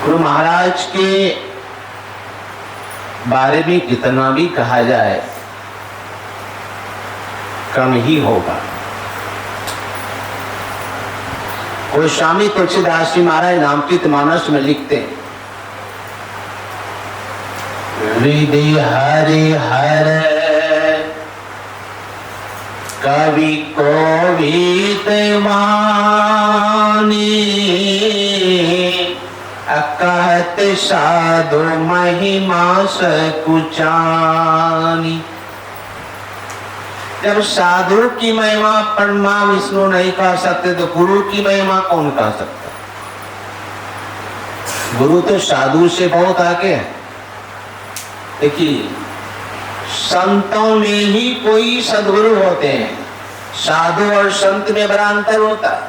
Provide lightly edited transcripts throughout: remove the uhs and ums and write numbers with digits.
गुरु महाराज के बारे में कितना भी कहा जाए कम ही होगा। गोस्वामी तुलसीदास जी महाराज रामचरितमानस में लिखते हैं, हृदय हरि हर कवि कोविद वाणी, कहत साधु महिमा सकुचानी। जब साधु की महिमा परमा विष्णु नहीं कह सकते तो गुरु की महिमा कौन कह सकता? गुरु तो साधु से बहुत आगे है। देखिए, संतों में ही कोई सदगुरु होते हैं, साधु और संत में बड़ा अंतर होता है।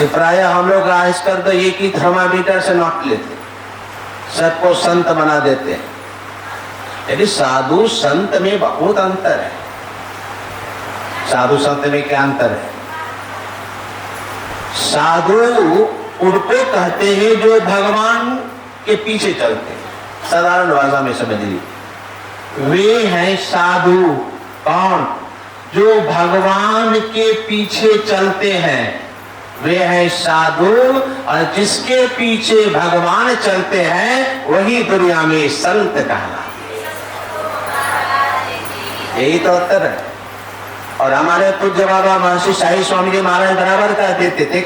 प्राय हम लोग आजकल तो एक ही थर्मामीटर से नाप लेते, सबको संत बना देते हैं, लेकिन साधु संत में बहुत अंतर है। साधु संत में क्या अंतर है? साधु उनको कहते हैं जो भगवान के पीछे चलते हैं, साधारण भाषा में समझ लीजिए, वे हैं साधु। कौन? जो भगवान के पीछे चलते हैं वे हैं साधु, और जिसके पीछे भगवान चलते हैं वही दुनिया में संत कहलाते। यही तो उत्तर है। और हमारे पूज्य बाबा महर्षि शाही स्वामी जी महाराज बराबर कह देते थे,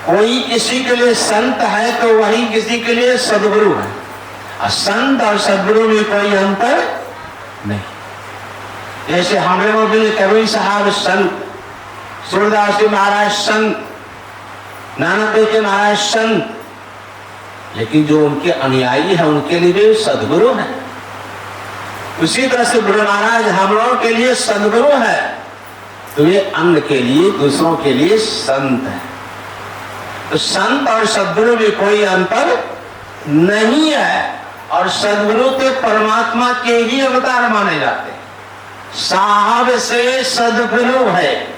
कोई किसी के लिए संत है तो वही किसी के लिए सदगुरु है, और संत और सदगुरु में कोई अंतर नहीं। जैसे हम लोग भी कबीर साहब संत, सूरदास जी महाराज संत, नानक देव के महाराज संत, लेकिन जो उनके अनुयायी है उनके लिए भी सदगुरु है। उसी तरह से गुरु महाराज हम लोगों के लिए सदगुरु है, तो ये अन्य के लिए, दूसरों के लिए संत है। तो संत और सदगुरु में कोई अंतर नहीं है, और सदगुरु तो परमात्मा के ही अवतार माने जाते हैं। साहब से सदगुरु है,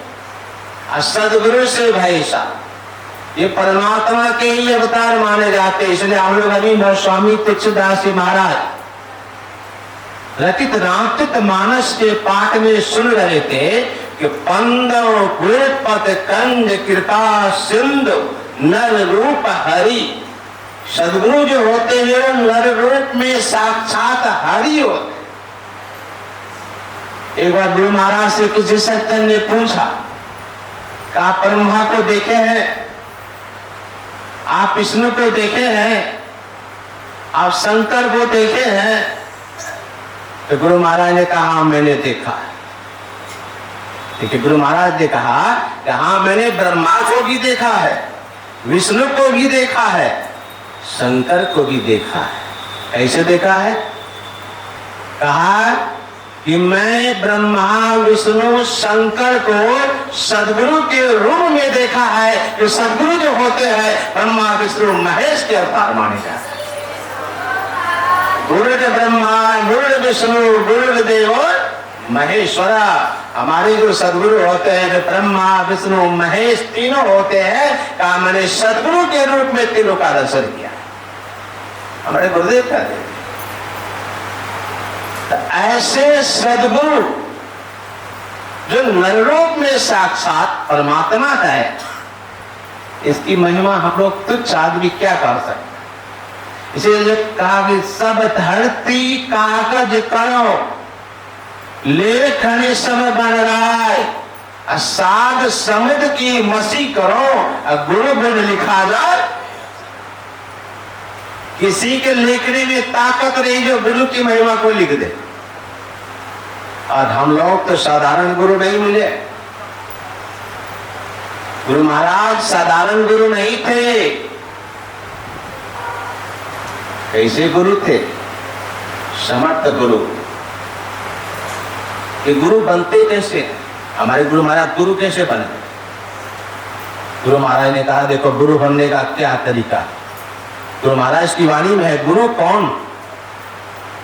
सदगुरु से भाई साहब, ये परमात्मा के ही अवतार माने जाते। इसलिए हम लोग अभी गोस्वामी तुलसीदास जी महाराज रचित रामचरितमानस के पाठ में सुन रहे थे कि पंदो गुरुपत कंज कृपा सिंधु नर रूप हरि। सदगुरु जो होते हैं वो नर रूप में साक्षात हरि होते। एक बार गुरु महाराज से किसी सज्जन ने पूछा, आप ब्रह्मा को देखे हैं, आप विष्णु को देखे हैं, आप शंकर को देखे हैं? तो गुरु महाराज ने कहा मैंने देखा है। देखिए, गुरु महाराज ने कहा कि हाँ, मैंने ब्रह्मा को भी देखा है, विष्णु को भी देखा है, शंकर को भी देखा है। कैसे देखा है? कहा कि मैं ब्रह्मा विष्णु शंकर को सदगुरु के रूप में देखा है। जो सदगुरु जो होते हैं ब्रह्मा विष्णु महेश के अवतार माने जाते हैं। गुरुदेव ब्रह्मा, गुरुदेव विष्णु, गुरुदेव महेश्वरा। हमारे जो सदगुरु होते हैं, जो ब्रह्मा विष्णु महेश तीनों होते हैं, का मैंने सदगुरु के रूप में तीनों का दर्शन किया। हमारे गुरुदेव का ऐसे सदगुरु जो नररूप में साक्षात परमात्मा है, इसकी महिमा हम लोग तुच्छ आदमी क्या कर सकते। इसीलिए कहा कि सब धरती कागज करो, लेखन सब बन राय, साध समुद्र की मसी करो, गुरु गुण लिखा जाए। किसी के लिखने में ताकत नहीं जो गुरु की महिमा को लिख दे। और हम लोग तो साधारण गुरु नहीं मिले। गुरु महाराज साधारण गुरु नहीं थे। कैसे गुरु थे? समर्थ गुरु। ये गुरु बनते कैसे? हमारे गुरु महाराज गुरु कैसे बने? गुरु महाराज ने कहा, देखो गुरु बनने का क्या तरीका। गुरु महाराज की वाणी में है, गुरु कौन?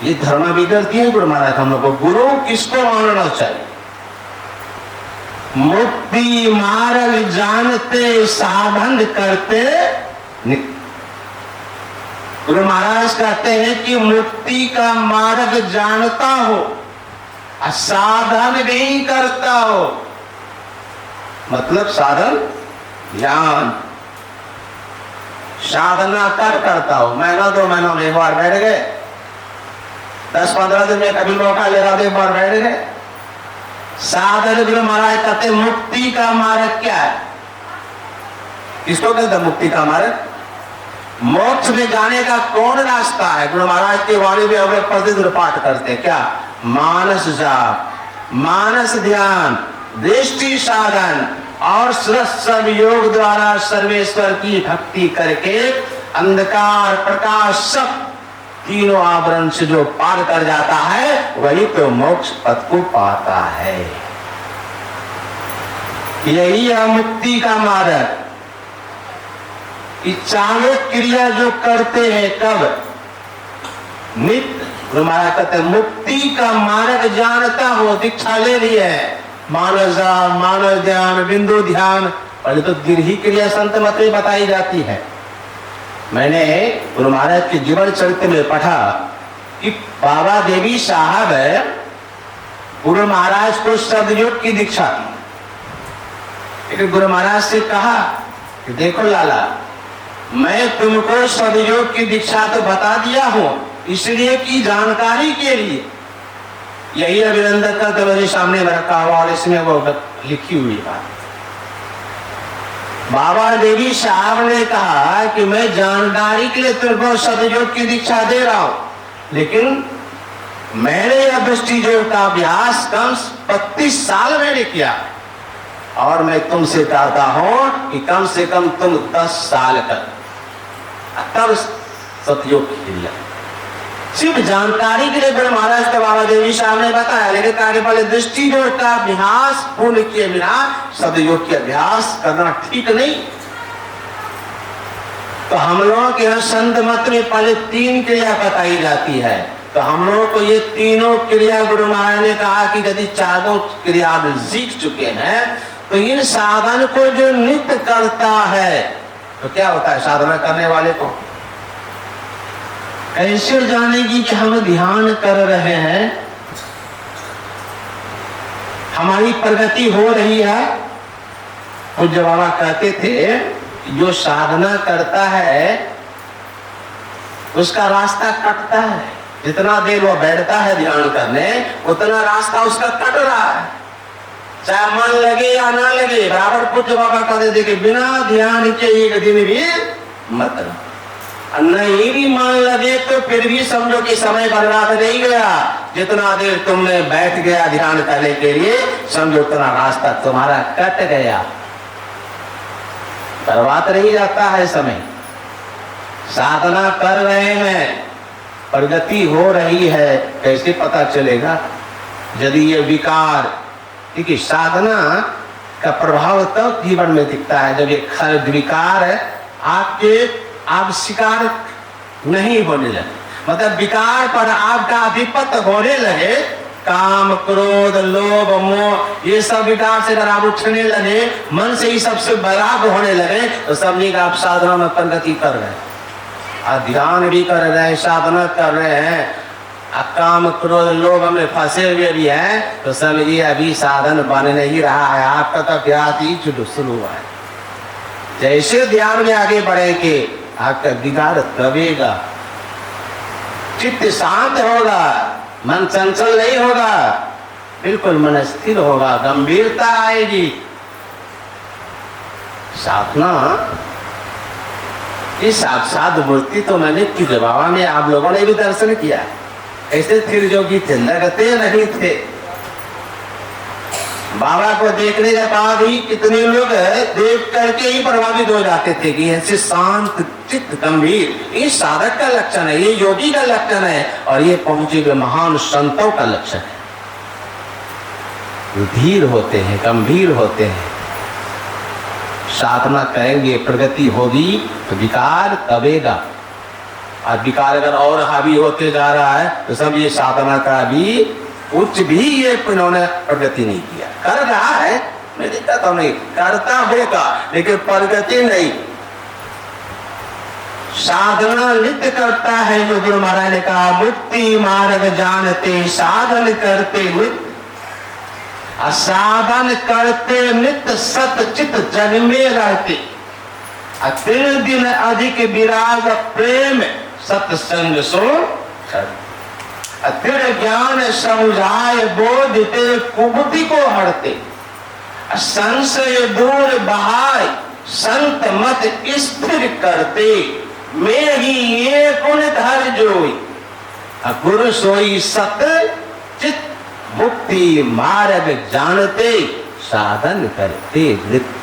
ये धर्मविदर दिए गुरु महाराज हम लोग को। गुरु किसको मानना चाहिए? मुक्ति मार्ग जानते साधन करते गुरु महाराज कहते हैं कि मुक्ति का मार्ग जानता हो, साधन नहीं करता हो। मतलब साधन ध्यान, साधना करता हो। महीना 2 महीनों में एक बार बैठ गए, 10-15 दिन में कभी मौका ले रहा तो एक बार बैठ गए। साधन गुरु महाराज कहते मुक्ति का मार्ग क्या है? किसको कहते मुक्ति का मार्ग? मोक्ष में जाने का कौन रास्ता है? गुरु महाराज की वाणी में हम प्रतिदिन पाठ करते हैं क्या? मानस जाप, मानस ध्यान, दृष्टि साधन और सब योग द्वारा सर्वेश्वर की भक्ति करके अंधकार प्रकाश सब तीनों आवरण से जो पार कर जाता है वही तो मोक्ष पद को पाता है। यही है मुक्ति का मार्ग। चारों क्रिया जो करते हैं कब? नित्य। गुरु महाराज कहते मुक्ति का मार्ग जानता हो, दीक्षा ले ली है, मानस जाप, मानस ध्यान, बिंदु ध्यान, पहले तो दीर्घी क्रिया संत मत में बताई जाती है। मैंने गुरु महाराज के जीवन चरित्र में पढ़ा कि बाबा देवी साहब गुरु महाराज को सदयोग की दीक्षा दी। लेकिन गुरु महाराज से कहा कि देखो लाला, मैं तुमको सदयोग की दीक्षा तो बता दिया हूं, इसलिए की जानकारी के लिए। यही अभिनंदन का तो मेरे सामने रखा हुआ और इसमें वो लिखी हुई बात। बाबा देवी साहब ने कहा कि मैं जानकारी के लिए तुमको सदयोग की दीक्षा दे रहा हूं, लेकिन मैंने यह दृष्टि योग का अभ्यास कम 32 साल मैंने किया और मैं तुमसे चाहता हूं कि कम से कम तुम 10 साल कर तब सतयोग किया। सिर्फ जानकारी के लिए गुरु महाराज का बाबा देवी साहब ने बताया, लेकिन कार्य वाले दृष्टि योग का अभ्यास पूर्ण किए बिना सदयोग के अभ्यास करना ठीक नहीं। तो हम लोगों के संत मत में पहले 3 क्रिया बताई जाती है। तो हम लोगों को ये तीनों क्रिया गुरु महाराज ने कहा कि यदि चारों क्रिया आप सीख चुके हैं तो इन साधन को जो नित्य करता है तो क्या होता है? साधना करने वाले को कैसे जानेगी कि हम ध्यान कर रहे हैं, हमारी प्रगति हो रही है? पूज्य बाबा कहते थे जो साधना करता है उसका रास्ता कटता है। जितना देर वो बैठता है ध्यान करने उतना रास्ता उसका कट रहा है, चाहे मन लगे या ना लगे। बराबर पूज्य बाबा कहते थे कि बिना ध्यान के एक दिन भी मत नहीं भी मन लगे तो फिर भी समझो कि समय बर्बाद नहीं गया। जितना देर तुमने बैठ गया ध्यान करने के लिए समझो उतना रास्ता तुम्हारा कट गया, बर्बाद नहीं जाता है समय। साधना कर रहे हैं, प्रगति हो रही है, कैसे पता चलेगा? यदि ये विकार, क्योंकि साधना का प्रभाव तब जीवन में दिखता है जब ये विकार आप शिकार नहीं होने लगे, मतलब विकार पर आपका अधिपत्य होने लगे। काम, क्रोध, लोभ, मोह ये सब विकार से अगर आप उठने लगे, मन से ही सबसे बराबर होने लगे तो समझिएगा आप साधना में प्रगति कर रहे हैं, ध्यान भी कर रहे हैं, साधना कर रहे हैं। काम, क्रोध, लोभ में फंसे हुए भी हैं तो समझिए अभी साधन बन नहीं रहा है, आपका तो अभ्यास ही शुरू हुआ है। जैसे ध्यान में आगे बढ़ेंगे आपका विकार दबेगा, चित्त शांत होगा, मन चंचल नहीं होगा, बिल्कुल मन स्थिर होगा, गंभीरता आएगी। साधना इस साक्षात मूर्ति तो मैंने पूज्य बाबा में आप लोगों ने भी दर्शन किया। ऐसे स्थिर जोगी थे, लगते नहीं थे। बाबा को देखने के बाद ही कितने लोग देख करके ही प्रभावित हो जाते थे कि ऐसे शांत चित्त गंभीर, ये साधक का लक्षण है, ये योगी का लक्षण है और ये पहुंचे हुए महान संतों का लक्षण है। धीर होते हैं, गंभीर होते हैं। साधना करेंगे, प्रगति होगी तो विकार दबेगा। और विकार अगर और हावी होते जा रहा है तो सब ये साधना का भी कुछ भी ये इन्होंने प्रगति नहीं किया। कर रहा है, मैं कहता हूं नहीं करता होगा, लेकिन प्रगति नहीं। साधना नित्य करता है, जो गुरु महाराज ने कहा मुक्ति मार्ग जानते साधन करते नित्य, साधन करते नित्य सतचित जग में रहते, तीन दिन अधिक विराग प्रेम सत्संग सो अतिर ज्ञान समुझाय बोधते कुबुद्धि को हरते, संशय दूर बहाय संत मत स्थिर करते, मैं ही ये गुण धर जोई गुरु सोई सत चित मुक्ति मार्ग जानते साधन करते नित्य।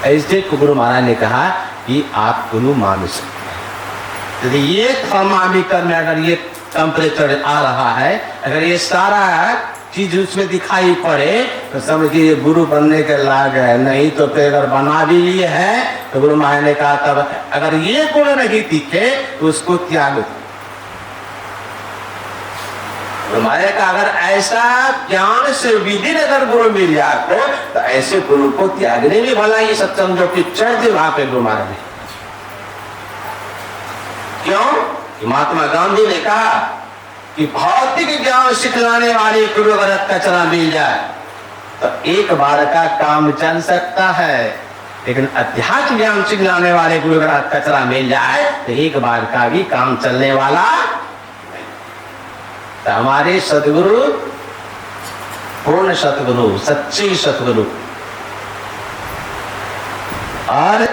ऐसे गुरु महाराज ने कहा कि आप गुरु मान सकते हैं। ये थर्मामीटर में अगर ये टेम्परेचर आ रहा है, अगर ये सारा चीज उसमें दिखाई पड़े तो समझिए गुरु बनने के लायक है, नहीं तो फिर अगर बना भी लिए है तो गुरु महाराज ने कहा तब अगर ये गुण नहीं दिखे तो उसको त्याग। गुरु महाराज का अगर ऐसा ज्ञान से विधि अगर गुरु मिल जाए तो ऐसे गुरु को त्यागने में भला ये सत्संग जो कि चढ़ दे वहां पे गुरु महाराज ने। क्यों? कि महात्मा गांधी ने कहा कि भौतिक ज्ञान सिखलाने वाले गुरु अगर कचरा मिल जाए तो एक बार का काम चल सकता है, लेकिन अध्यात्म ज्ञान सिखलाने वाले गुरु अगर कचरा मिल जाए तो एक बार का भी काम चलने वाला। तो हमारे सदगुरु पूर्ण सतगुरु, सच्चे सतगुरु, और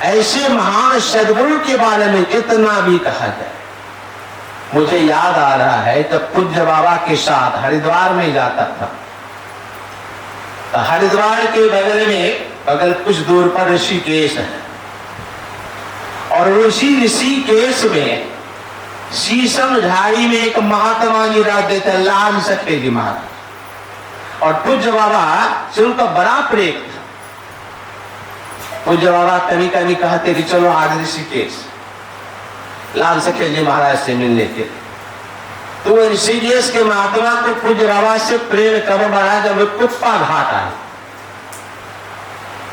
ऐसे महान सदगुरु के बारे में इतना भी कहा जाए। मुझे याद आ रहा है जब पूज्य बाबा के साथ हरिद्वार में जाता था, तो हरिद्वार के बगल में बगल कुछ दूर पर ऋषिकेश है, और उसी ऋषिकेश में शीशम झाड़ी में एक महात्मा जी रहते थे, लाल सत्य जी महाराज, और पूज्य बाबा से उनका बड़ा प्रेम था। पूज्य बाबा कभी कभी कहते कि चलो आज ऋषिकेश लाल सखे जी महाराज से मिलने के। तो ऋषिकेश के महात्मा को पूज्य बाबा से प्रेम कब बढ़ा जब कुप्पा घाट आए,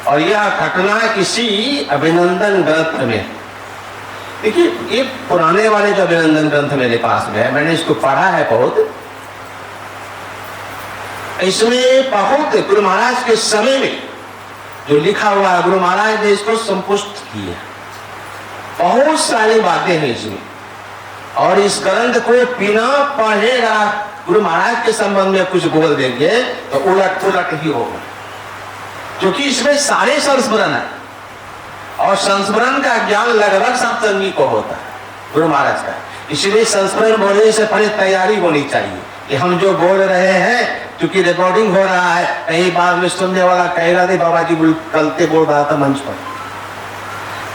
और यह घटना किसी अभिनंदन ग्रंथ में। देखिए ये पुराने वाले जो अभिनंदन ग्रंथ मेरे पास में है, मैंने इसको पढ़ा है बहुत। इसमें बहुत गुरु महाराज के समय में जो लिखा हुआ है, गुरु महाराज ने इसको संपुष्ट किया, बहुत सारी बातें हैं इसमें। और इस ग्रंथ को बिना पढ़ेगा गुरु महाराज के संबंध में कुछ बोल देंगे तो उलट पुलट ही होगा, क्योंकि इसमें सारे संस्मरण है, और संस्मरण का ज्ञान लगभग सत्संगी को होता है गुरु महाराज का। इसलिए संस्मरण बोलने से पहले तैयारी होनी चाहिए कि हम जो बोल रहे हैं, क्योंकि रिकॉर्डिंग हो रहा है, कहीं बाद में सुनने वाला कहेगा नहीं बाबा जी गलती बोल रहा था मंच पर।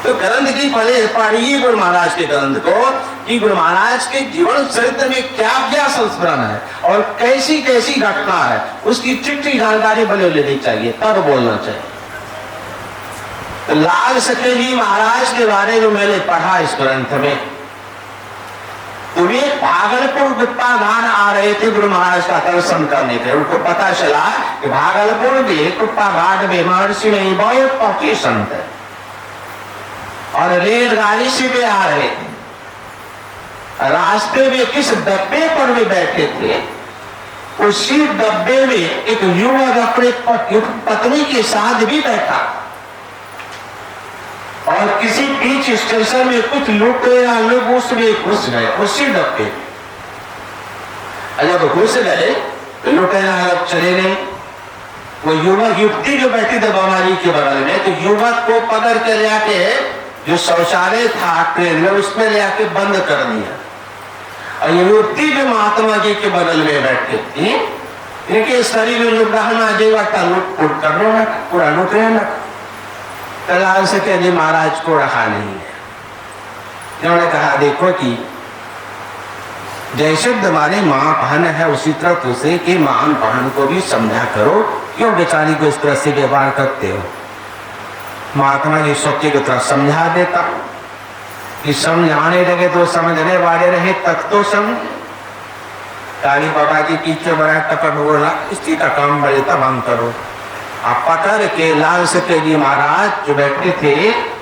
तो ग्रंथ की पहले पढ़िए गुरु महाराज के ग्रंथ को, कि गुरु महाराज के जीवन चरित्र में क्या क्या संस्मरण है और कैसी कैसी घटना है, उसकी चिट्ठी जानकारी भले लेनी चाहिए, तब बोलना चाहिए। तो लाल सखे जी महाराज के बारे में मैंने पढ़ा इस ग्रंथ में। तो वे भागलपुर गुप्ता घाट आ रहे थे गुरु महाराज का दर्शन करने के। उनको पता चला कि भागलपुर में गुप्ता घाट में महर्षि नहीं बहुत पहुंचे संत है, और रेलगाड़ी से वे आ रहे थे। रास्ते में किस डब्बे पर वे बैठे थे, उसी डब्बे में एक युवक अपने पत्नी के साथ भी बैठा, और किसी बीच स्टेशन में कुछ लुटेरा लोग उसमें घुस गए, उसी डब्बे। जब घुस गए तो लुटेरा लोग चले गए। वो युवक युवती जो बैठी थे बाबा जी के बगल में, तो युवक को पकड़ के ले आके जो शौचालय था ट्रेन में उसमें ले आके बंद कर दिया, और ये युवती जो महात्मा जी के बगल में बैठी थी, इनके शरीर में लोग रहना जेवा लुट कर लो ना, पूरा लुट रहे ना। लाल सखे जी महाराज को रखा नहीं है। उन्होंने कहा देखो कि जैसे तुम्हारी मां बहन है उसी तरह तुझसे कि महान बहन को भी समझा करो, क्यों बेचारी को इस तरह से व्यवहार करते हो। महात्मा जी सोचे की तरह समझा देता, कि समझाने लगे तो समझने वाले रहे तक तो समझ। काली बाबा जी पीछे बड़ा टपट बोला, इसी का काम बड़े तब हम करो। अब पकड़ के लाल सफेद जी महाराज जो बैठे थे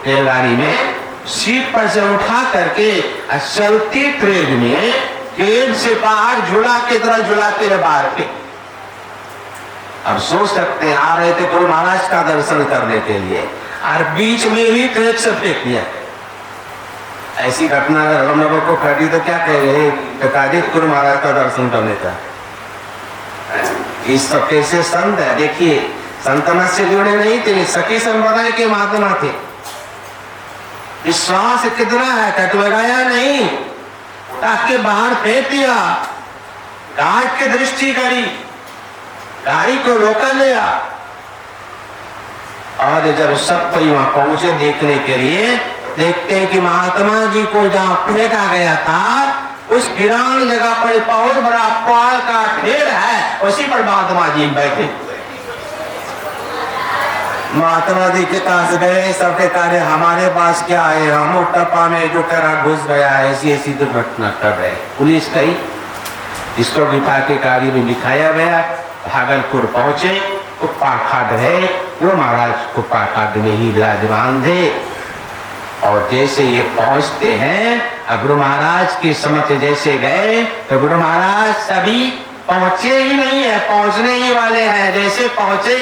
रेलगाड़ी में, सीट पर से उठा करके चलती ट्रेन में ट्रेन से बाहर झूला की तरह झुलाते रहे बाहर पे। अब सोच सकते हैं आ रहे थे गुरु महाराज का दर्शन करने के लिए और बीच में ही ट्रेन से फेंक दिया। ऐसी घटना अगर हम लोगों को घटी तो क्या कहेंगे, गुरु महाराज का दर्शन करने का। इस सब कैसे संत है, देखिए संतना से जुड़े नहीं थे, सखी संप्रदाय के महात्मा थे। विश्वास कितना है, कट लगाया नहीं, ताकि बाहर फेंक दिया, गार्ड की दृष्टि करी, गाड़ी को रोका लिया। और जब सब कोई वहां पहुंचे देखने के लिए, देखते हैं कि महात्मा जी को जहां फेंका गया था उस वीरान जगह पर बहुत बड़ा पाल का ढेर है, उसी पर महात्मा जी बैठे हुए। महात्मा जी के पास गए, सबके कार्य हमारे पास क्या है, हम टप्पा में जो करा घुस गया है, ऐसी ऐसी दुर्घटना कर रहे। पुलिस गई, इसको बिठा के गाड़ी में दिखाया गया, भागलपुर पहुंचे, कुप्पा खाद है, वो महाराज कुप्पा खाद में ही विराजमान थे। और जैसे ये पहुंचते हैं, गुरु महाराज के समक्ष जैसे गए तो गुरु महाराज सभी पहुंचे ही नहीं है, पहुंचने ही वाले हैं। जैसे पहुंचे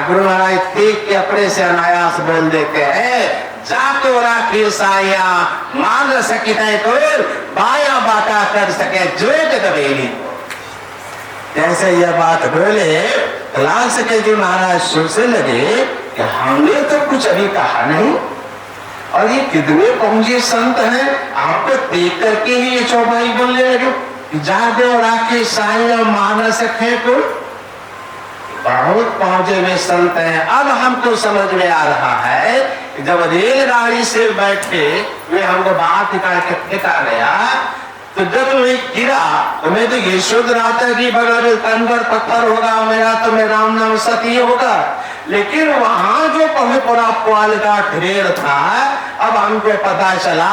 गुरु महाराज देख के अपने से अनायास बोल देते हैं, जातो राखी साया मान सके तो बाया बाटा कर सके जोत कबेली। जैसे यह बात बोले लाल सके जी महाराज सोचने लगे कि हमने तो कुछ अभी कहा नहीं, और ये कितने पहुंचे संत हैं, आपको देख करके ही ये चौपाई बोलने लगे, जादो राखी साया मानस है को। बहुत पहुंचे हुए संत हैं। अब हमको समझ में आ रहा है जब रेलगाड़ी से बैठे वे हमको बाहर निकाल के फेंका गया, तो जब मैं गिरा तो मैं तो ये शुद्ध रहा था कि बगैर तन पर पत्थर होगा मेरा, तो मैं राम नाम सती होगा। लेकिन वहां जो पूरा पाल का ढेर था, अब हमको पता चला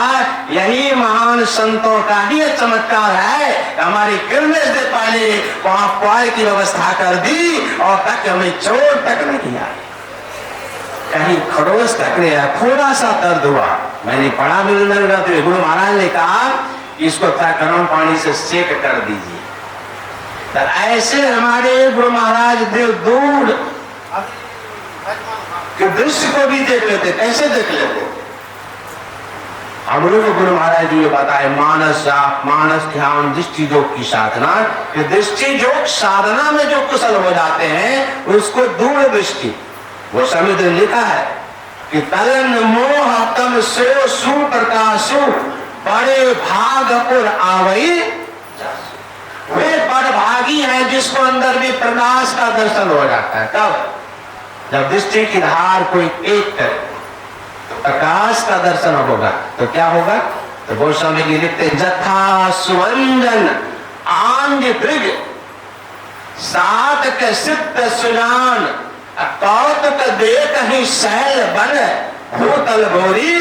यही महान संतों का ही चमत्कार है। हमारी किरणें से पहले वहां पाल की व्यवस्था कर दी और तक हमें चोट तक नहीं आई, कहीं खरोच तक नहीं आया, थोड़ा सा दर्द हुआ। मैंने पढ़ा मिलने तो गुरु महाराज ने कहा इसको गर्म पानी से सेक कर दीजिए। तो ऐसे हमारे गुरु महाराज देव दूर के दृश्य को भी देख लेते, कैसे देख लेते। हम लोग गुरु महाराज जी ने बताए मानस ध्यान दृष्टि योग की साधना, दृष्टि योग साधना में जो कुशल हो जाते हैं उसको दूर दृष्टि। वो समित लिखा है कि तलन मोह तम सो सुप्रकाशु बड़े भागपुर आवई। वे बड़भागी है जिसको अंदर भी प्रकाश का दर्शन हो जाता है। कब? जब दृष्टि की धार कोई एक करे तो प्रकाश का दर्शन होगा। तो क्या होगा? तो गोस्वामी जी लिखते जथा सुवंजन आंग दृग सात के सिद्ध सुजान कौतुक देख ही शैल बन भूतल भोरी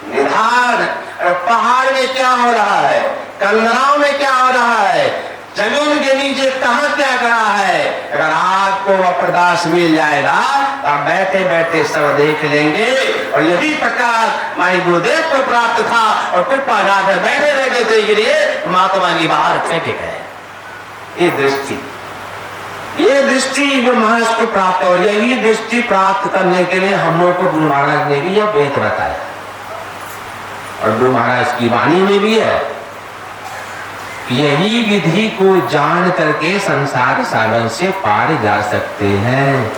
निधान। पहाड़ में क्या हो रहा है, कलराव में क्या हो रहा है, जमीन के नीचे कहां क्या करा है। अगर आपको वह प्रकाश मिल जाएगा तो आप बैठे बैठे सब देख लेंगे। और यही प्रकाश माई गुरुदेव को प्राप्त था और कृपा जाकर बैठे बैठे थे के लिए महात्मा जी बाहर फेंके गए। ये दृष्टि जो महाराज को प्राप्त हो, यही दृष्टि प्राप्त करने के लिए हम लोग को गुरु महाराज ने भी यह वेद बताया और गुरु महाराज की वाणी में भी है। यही विधि को जान करके संसार सागर से पार जा सकते हैं।